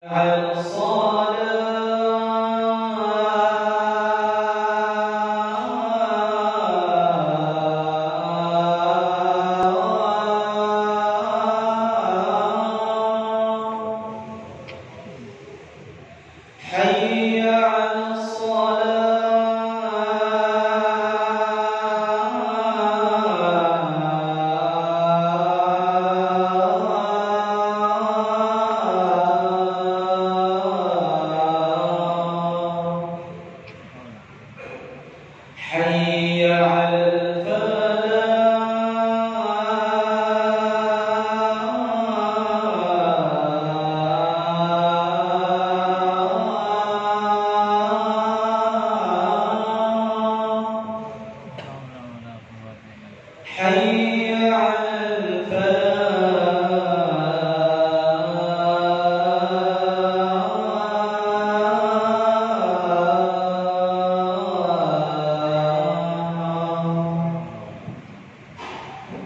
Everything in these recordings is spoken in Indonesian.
على حي على حي على حي على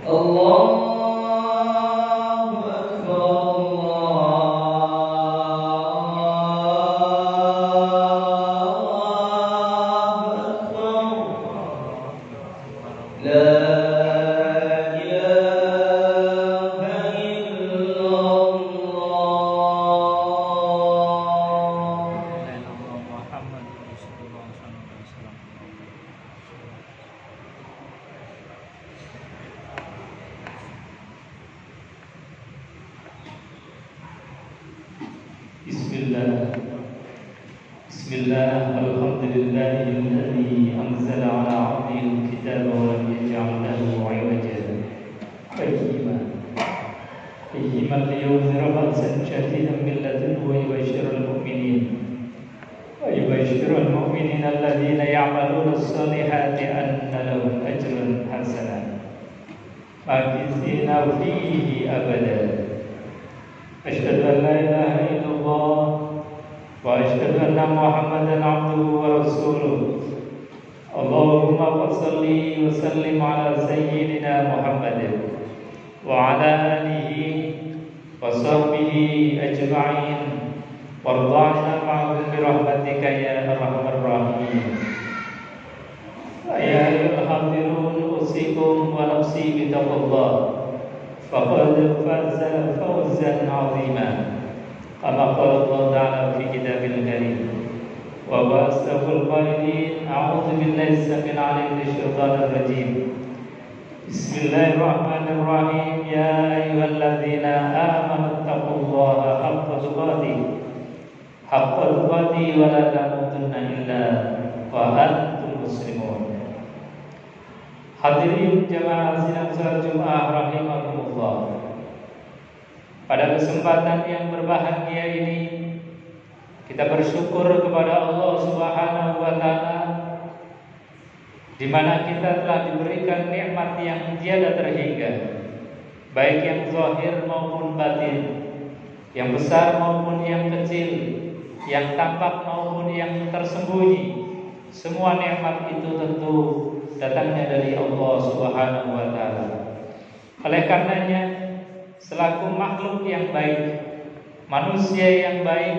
الله أكبر الله أكبر لا إله إلا الله محمد رسول الله صلى الله عليه وسلم. بسم الله الحمد لله الذي أنزل على عبده الكتاب ولم يجعل له عوجا قيما لينذر بأسا شديدا من لدنه ويبشر المؤمنين الذين يعملون الصالحات أن لهم أجرا حسنا ماكثين فيه أبدا أشهد أن لا إله إلا الله وأشهد أن محمدا عبده ورسوله اللهم صل وسلم على سيدنا محمد وعلى آله وصحبه أجمعين وارض عنا معهم برحمتك يا أرحم الراحمين. يا أيها الحاضرون أوصيكم ونفسي بتقوى الله فقد فاز فوزا عظيما كما قال الله تعالى في كتابه الكريم وأصدق القائلين أعوذ بالله السميع العليم من الشيطان الرجيم بسم الله الرحمن الرحيم يا أيها الذين آمنوا اتقوا الله حق تقاته ولا تموتن إلا وأنتم مسلمون. Hadirin jamaah sidang salat Jumat rahimakumullah. Pada kesempatan yang berbahagia ini kita bersyukur kepada Allah Subhanahu wa taala di mana kita telah diberikan nikmat yang tiada terhingga, baik yang zahir maupun batin, yang besar maupun yang kecil, yang tampak maupun yang tersembunyi. Semua nikmat itu tentu datangnya dari Allah Subhanahu wa taala. Oleh karenanya, selaku makhluk yang baik, manusia yang baik,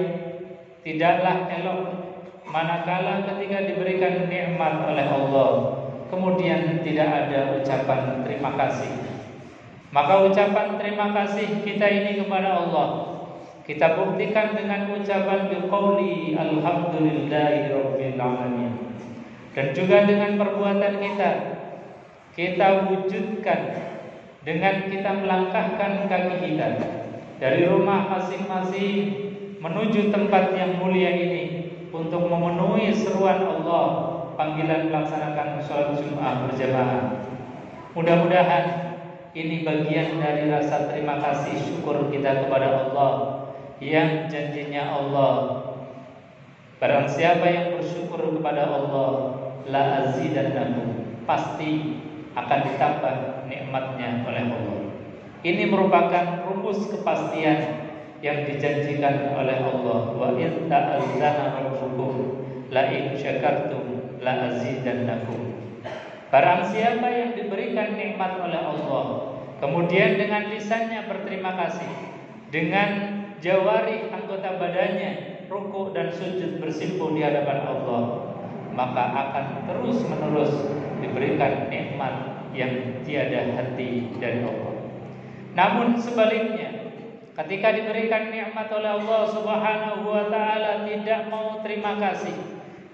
tidaklah elok manakala ketika diberikan nikmat oleh Allah kemudian tidak ada ucapan terima kasih. Maka ucapan terima kasih kita ini kepada Allah kita buktikan dengan ucapan biqauli alhamdulillahi rabbil alamin, dan juga dengan perbuatan kita wujudkan dengan kita melangkahkan kaki kita dari rumah masing-masing menuju tempat yang mulia ini untuk memenuhi seruan Allah, panggilan melaksanakan sholat Jumat berjamaah. Mudah-mudahan ini bagian dari rasa terima kasih syukur kita kepada Allah yang janjinya Allah, barang siapa yang bersyukur kepada Allah la azidannahu, pasti akan ditambah nikmatnya oleh Allah. Ini merupakan rumus kepastian yang dijanjikan oleh Allah. Wa in ta'azzana rabbukum la in syakartum la azidannakum. Barang siapa yang diberikan nikmat oleh Allah, kemudian dengan lisannya berterima kasih, dengan jawarih anggota badannya rukuk dan sujud bersimpuh di hadapan Allah, maka akan terus-menerus diberikan nikmat yang tiada henti dari Allah. Namun sebaliknya, ketika diberikan nikmat oleh Allah Subhanahu wa taala tidak mau terima kasih,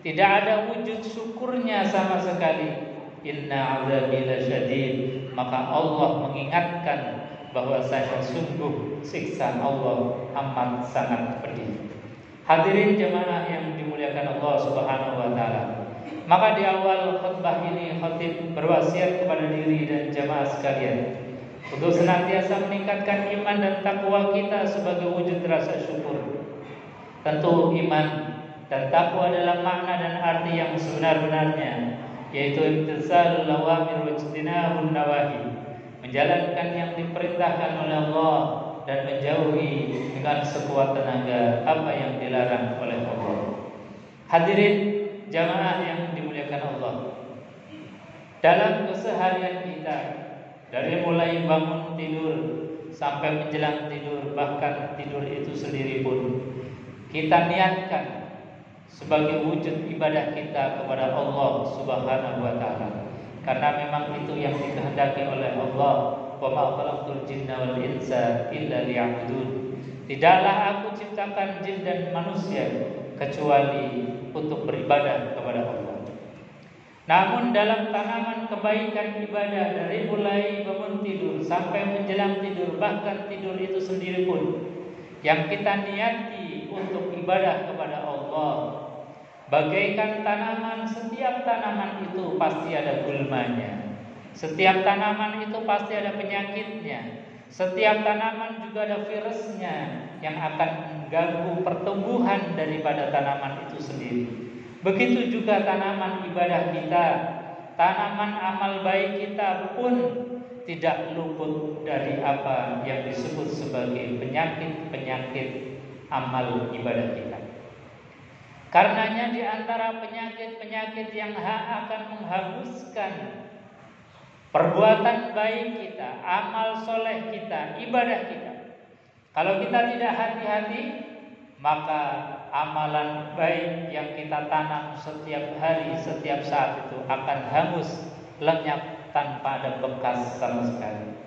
tidak ada wujud syukurnya sama sekali, inna azabi lasyadid, maka Allah mengingatkan bahwasanya sungguh siksa Allah amat sangat pedih. Hadirin jemaah yang dimuliakan Allah Subhanahu wa taala. Maka di awal khutbah ini khatib berwasiat kepada diri dan jemaah sekalian untuk senantiasa meningkatkan iman dan takwa kita sebagai wujud rasa syukur. Tentu iman dan takwa adalah makna dan arti yang sebenar-benarnya, yaitu imtitsalul awamir wa ijtinabun nawahi, menjalankan yang diperintahkan oleh Allah dan menjauhi dengan sekuat tenaga apa yang dilarang oleh Allah. Hadirin jamaah yang dimuliakan Allah, dalam keseharian kita, dari mulai bangun tidur sampai menjelang tidur, bahkan tidur itu sendiri pun kita niatkan sebagai wujud ibadah kita kepada Allah Subhanahu wa taala. Karena memang itu yang dikehendaki oleh Allah, wa ma khalaqtul jinna wal insa illa liya'budun. Tidaklah aku ciptakan jin dan manusia kecuali untuk beribadah kepada Allah. Namun dalam tanaman kebaikan ibadah, dari mulai bangun tidur sampai menjelang tidur, bahkan tidur itu sendiri pun yang kita niati untuk ibadah kepada Allah, bagaikan tanaman, setiap tanaman itu pasti ada gulmanya. Setiap tanaman itu pasti ada penyakitnya. Setiap tanaman juga ada virusnya yang akan mengganggu pertumbuhan daripada tanaman itu sendiri. Begitu juga tanaman ibadah kita, tanaman amal baik kita pun tidak luput dari apa yang disebut sebagai penyakit-penyakit amal ibadah kita. Karenanya di antara penyakit-penyakit yang akan menghanguskan perbuatan baik kita, amal soleh kita, ibadah kita, kalau kita tidak hati-hati, maka amalan baik yang kita tanam setiap hari, setiap saat itu akan hangus, lenyap tanpa ada bekas sama sekali.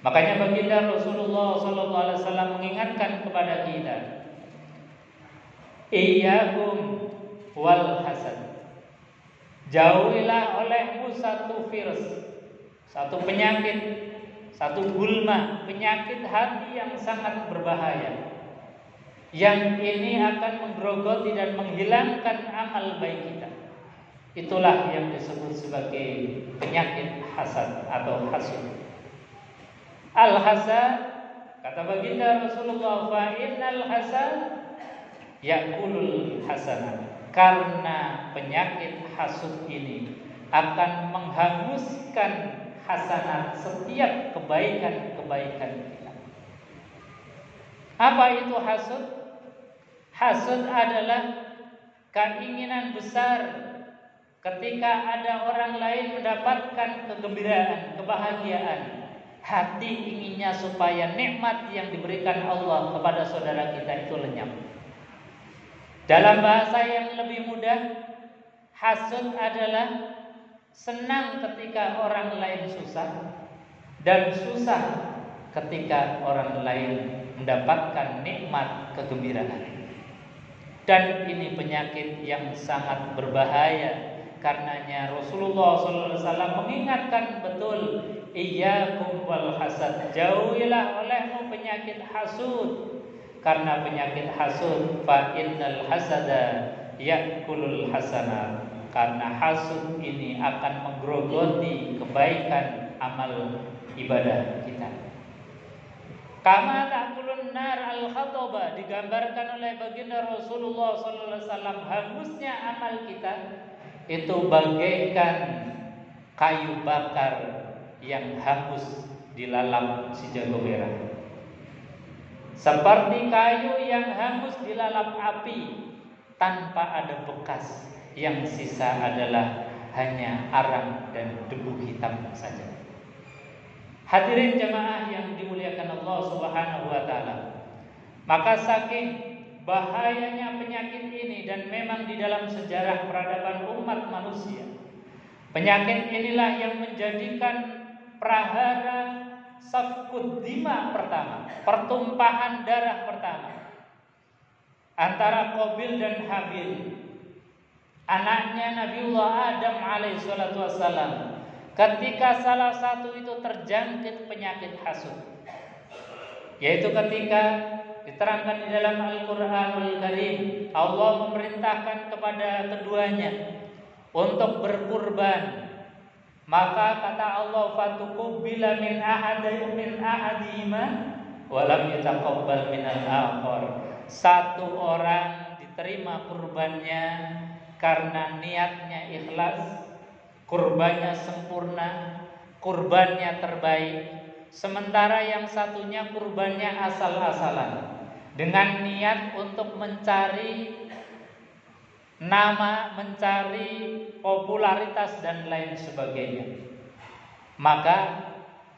Makanya baginda Rasulullah SAW mengingatkan kepada kita, iyyakum wal hasad, jauhilah olehmu satu virus, satu penyakit, satu gulma, penyakit hati yang sangat berbahaya, yang ini akan menggerogoti dan menghilangkan amal baik kita. Itulah yang disebut sebagai penyakit hasad atau hasud. Al-hasad, kata baginda Rasulullah, fa innal hasad yakulul hasanat, karena penyakit hasud ini akan menghanguskan hasanat, setiap kebaikan-kebaikan kita. Apa itu hasud? Hasud adalah keinginan besar ketika ada orang lain mendapatkan kegembiraan, kebahagiaan. Hati inginnya supaya nikmat yang diberikan Allah kepada saudara kita itu lenyap. Dalam bahasa yang lebih mudah, hasud adalah senang ketika orang lain susah dan susah ketika orang lain mendapatkan nikmat kegembiraan. Dan ini penyakit yang sangat berbahaya. Karenanya Rasulullah SAW mengingatkan betul, iyyakum wal hasad, jauhilah olehmu penyakit hasud. Karena penyakit hasud, fa innal hasada yakulul hasanat, karena hasud ini akan menggerogoti kebaikan amal ibadah kita. Kama ta'kulun nar al-khataba, digambarkan oleh baginda Rasulullah SAW, hangusnya amal kita itu bagaikan kayu bakar yang hangus dilalap si jago merah. Seperti kayu yang hangus dilalap api tanpa ada bekas, yang sisa adalah hanya arang dan debu hitam saja. Hadirin jemaah yang dimuliakan Allah Subhanahu wa taala. Maka saking bahayanya penyakit ini, dan memang di dalam sejarah peradaban umat manusia, penyakit inilah yang menjadikan prahara safkud dima pertama, pertumpahan darah pertama antara Qabil dan Habil, anaknya Nabiullah Adam alaihissalatu wassalam, ketika salah satu itu terjangkit penyakit hasud, yaitu ketika diterangkan di dalam Al-Qur'anul Karim, Allah memerintahkan kepada keduanya untuk berkurban. Maka kata Allah, fatuqubila min ahadihima wa lam yataqabbal minal akhar. Satu orang diterima kurbannya karena niatnya ikhlas, kurbannya sempurna, kurbannya terbaik. Sementara yang satunya kurbannya asal-asalan, dengan niat untuk mencari nama, mencari popularitas dan lain sebagainya. Maka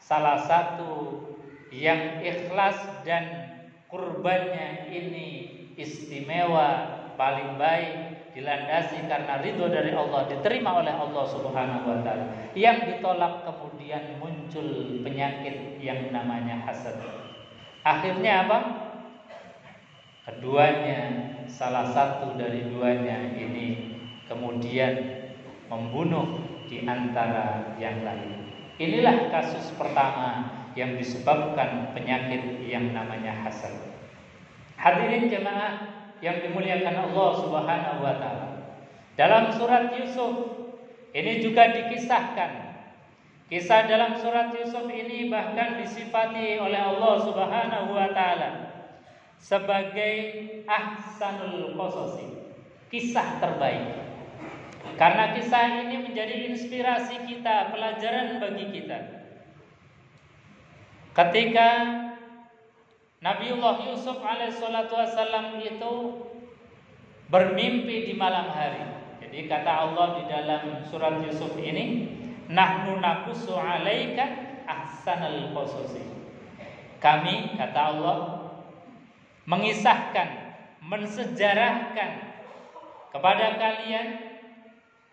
salah satu yang ikhlas dan kurbannya ini istimewa, paling baik, dilandasi karena ridho dari Allah, diterima oleh Allah Subhanahu wa taala. Yang ditolak kemudian muncul penyakit yang namanya hasad. Akhirnya apa? Keduanya, salah satu dari duanya ini kemudian membunuh di antara yang lain. Inilah kasus pertama yang disebabkan penyakit yang namanya hasad. Hadirin jemaah yang dimuliakan Allah Subhanahu wa taala, dalam surat Yusuf ini juga dikisahkan. Kisah dalam surat Yusuf ini bahkan disifati oleh Allah Subhanahu wa taala sebagai ahsanul qasasi, kisah terbaik. Karena kisah ini menjadi inspirasi kita, pelajaran bagi kita. Ketika Nabiullah Yusuf alaihissalatu wassalam itu bermimpi di malam hari. Jadi kata Allah di dalam surat Yusuf ini, nahnu naqussu 'alaika ahsanal qasasi. Kami, kata Allah, mengisahkan, mensejarahkan kepada kalian,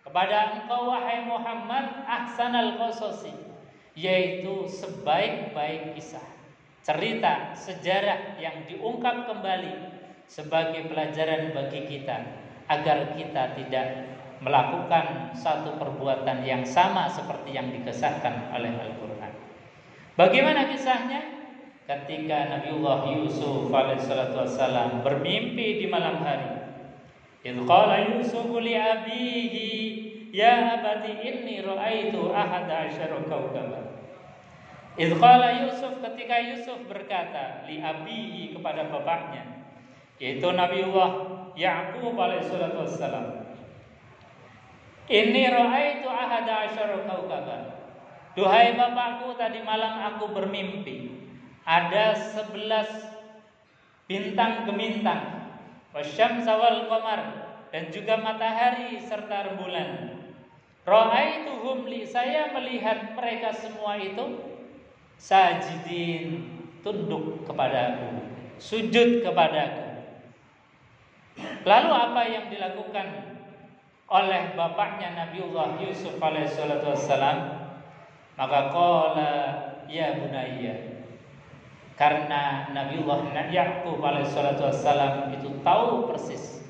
kepada engkau wahai Muhammad, ahsanal qasasi, yaitu sebaik-baik kisah, cerita, sejarah yang diungkap kembali sebagai pelajaran bagi kita, agar kita tidak melakukan satu perbuatan yang sama seperti yang dikisahkan oleh Al-Quran. Bagaimana kisahnya? Ketika Nabiullah Yusuf alaihissalatu wassalam bermimpi di malam hari, idh qala Yusuf li abihi ya abati inni ra'aitu ahada asyara kawkaban. Idh qala Yusuf, ketika Yusuf berkata li abihi, kepada bapaknya, yaitu Nabiullah Ya'qub alaihissalatu wassalam, inni ra'aitu ahada asyara kawkaban. Duhai bapakku, tadi malam aku bermimpi ada 11 bintang gemintang, wasyamsa wal qamar, dan juga matahari serta rembulan. Ra'aituhum li, saya melihat mereka semua itu sajidin, tunduk kepadaku, sujud kepadaku. Lalu apa yang dilakukan oleh bapaknya Nabiullah Yusuf alaihissalatu wassalam? Maka qala ya bunayya, karena Nabiullah Ya'qub alaihissalatu wassalam itu tahu persis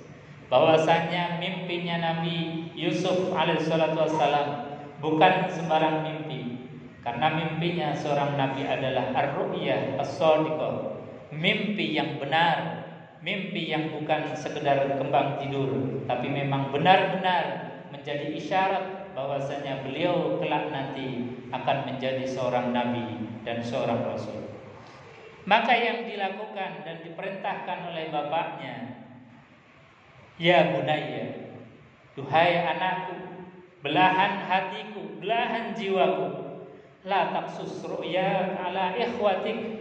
bahwasanya mimpinya Nabi Yusuf alaihissalatu wassalam bukan sembarang mimpi, karena mimpinya seorang nabi adalah ar-ru'yah as-shadiqah, mimpi yang benar, mimpi yang bukan sekedar kembang tidur, tapi memang benar-benar menjadi isyarat bahwasanya beliau kelak nanti akan menjadi seorang nabi dan seorang rasul. Maka yang dilakukan dan diperintahkan oleh bapaknya, ya bunayya, duhai anakku, belahan hatiku, belahan jiwaku, la taqsus ru'ya ala ikhwatik,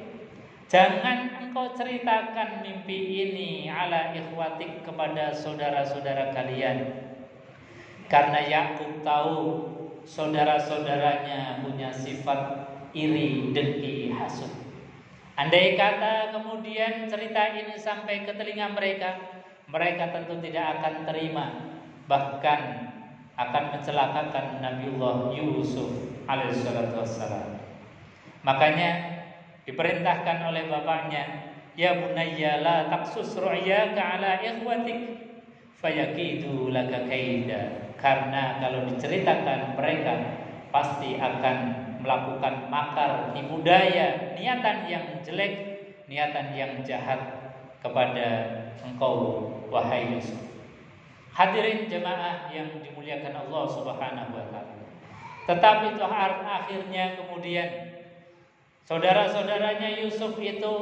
jangan engkau ceritakan mimpi ini ala ikhwatik, kepada saudara-saudara kalian. Karena Yakub tahu saudara-saudaranya punya sifat iri, dengki, hasud. Andai kata kemudian cerita ini sampai ke telinga mereka, mereka tentu tidak akan terima, bahkan akan mencelakakan Nabiullah Yusuf alaihissalatu wassalam. Makanya diperintahkan oleh bapaknya, ya bunayya la taqsus ru'yaka ala ikhwatik fayakidu laka kaida. Karena kalau diceritakan mereka pasti akan melakukan makar, tipu daya, niatan yang jelek, niatan yang jahat kepada engkau wahai Yusuf. Hadirin jemaah yang dimuliakan Allah Subhanahu wa taala. Tetapi itu akhirnya kemudian saudara-saudaranya Yusuf itu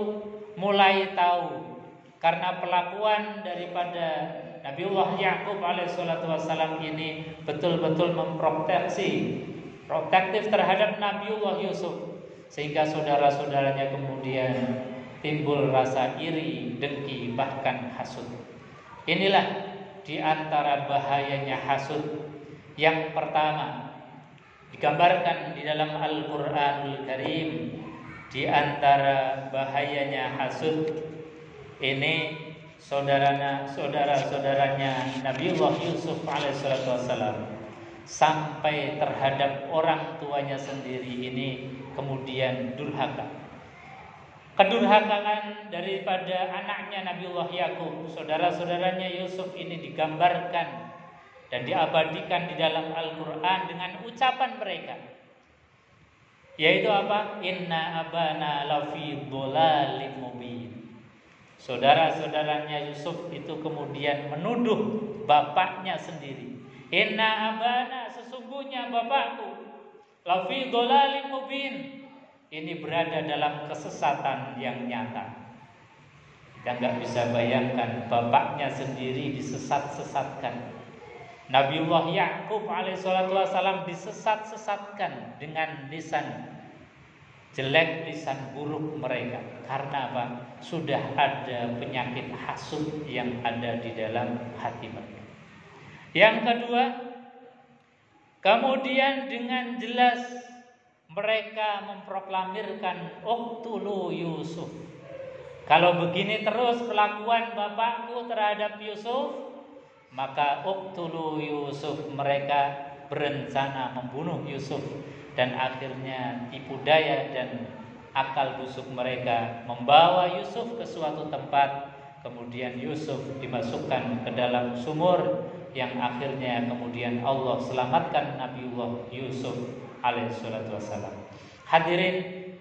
mulai tahu karena perlakuan daripada Nabiullah Ya'qub alaihissalatu wassalam ini betul-betul protektif terhadap Nabiullah Yusuf, sehingga saudara-saudaranya kemudian timbul rasa iri, dengki, bahkan hasud. Inilah di antara bahayanya hasud. Yang pertama digambarkan di dalam Al-Qur'anul Karim, di antara bahayanya hasud ini saudara-saudaranya Nabiullah Yusuf alaihissalatu wassalam sampai terhadap orang tuanya sendiri ini kemudian durhaka. Kedurhakaan daripada anaknya Nabiullah Yakub, saudara-saudaranya Yusuf ini digambarkan dan diabadikan di dalam Al-Quran dengan ucapan mereka, yaitu apa? Inna abana lafi dhalalim mubin. Saudara-saudaranya Yusuf itu kemudian menuduh bapaknya sendiri. Inna abana, sesungguhnya bapakku, lafi dhalalim mubin, ini berada dalam kesesatan yang nyata. Kita nggak bisa bayangkan bapaknya sendiri disesat-sesatkan. Nabiullah Ya'qub alaihissalatu wassalam disesat-sesatkan dengan lisan jelek, lisan buruk mereka. Karena apa? Sudah ada penyakit hasud yang ada di dalam hati mereka. Yang kedua, kemudian dengan jelas mereka memproklamirkan uqtulu Yusuf. Kalau begini terus perlakuan bapakku terhadap Yusuf, maka uqtulu Yusuf, mereka berencana membunuh Yusuf. Dan akhirnya tipu daya dan akal busuk mereka membawa Yusuf ke suatu tempat. Kemudian Yusuf dimasukkan ke dalam sumur, yang akhirnya kemudian Allah selamatkan Nabiullah Yusuf alaihissalatu wassalam. Hadirin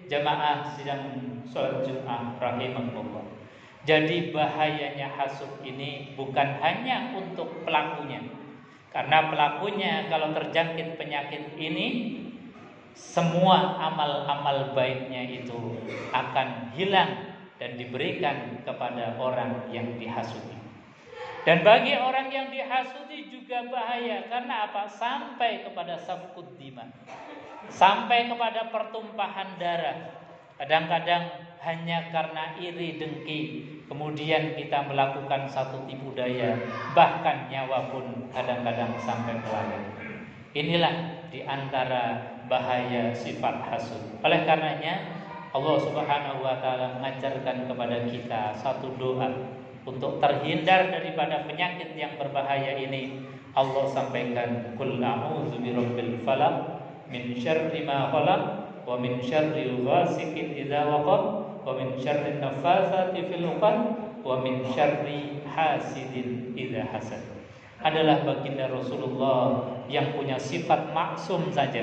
jamaah sidang sholat Jumat rahimahullah. Jadi bahayanya hasud ini bukan hanya untuk pelakunya, karena pelakunya kalau terjangkit penyakit ini, semua amal-amal baiknya itu akan hilang dan diberikan kepada orang yang dihasudi. Dan bagi orang yang dihasudi juga bahaya. Karena apa? Sampai kepada safkud dima, sampai kepada pertumpahan darah. Kadang-kadang hanya karena iri dengki, kemudian kita melakukan satu tipu daya, bahkan nyawa pun kadang-kadang sampai melayang. Inilah di antara bahaya sifat hasud. Oleh karenanya Allah Subhanahu wa taala mengajarkan kepada kita satu doa untuk terhindar daripada penyakit yang berbahaya ini. Allah sampaikan, qul a'udzu birabbil falaq min syarri ma khalaq wa min syarri ghasiqin idza waqab wa min syarri naffatsati fil 'uqad wa min syarri hasidin idza hasad. Adalah baginda Rasulullah yang punya sifat maksum saja.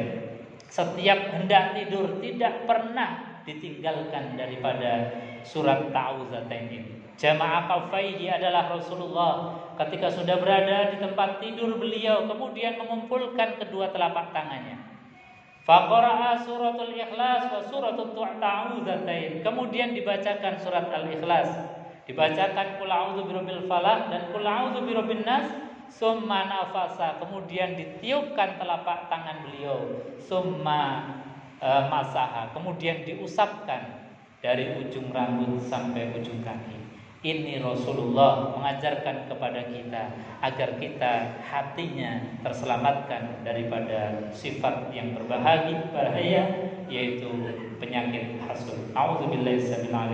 Setiap hendak tidur tidak pernah ditinggalkan daripada surat Ta'awudzatain ini. Jama'a kaffaihi adalah Rasulullah ketika sudah berada di tempat tidur beliau, kemudian mengumpulkan kedua telapak tangannya. Faqara'a suratul Ikhlas wa suratul Ta'awudzatain. Kemudian dibacakan surat Al-Ikhlas, dibacakan qul a'udzu birabbil falaq dan qul a'udzu birabbin nas. Summa nafasa, kemudian ditiupkan telapak tangan beliau. Summa masaha, kemudian diusapkan dari ujung rambut sampai ujung kaki. Ini Rasulullah mengajarkan kepada kita agar kita hatinya terselamatkan daripada sifat yang bahaya, yaitu penyakit hasud. A'udzubillahi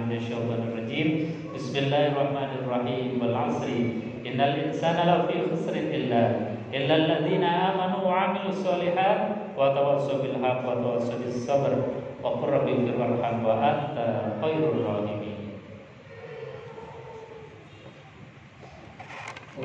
minasyaitonir rajim. Bismillahirrahmanirrahim. Wal 'asri innal insana lafi khusrin illa alladziina amanu wa 'amilus shalihat wa tawassaw bil haqqi wa tawassaw bis sabr wa qur rabbi firhamhum wa anta khairur rahimin.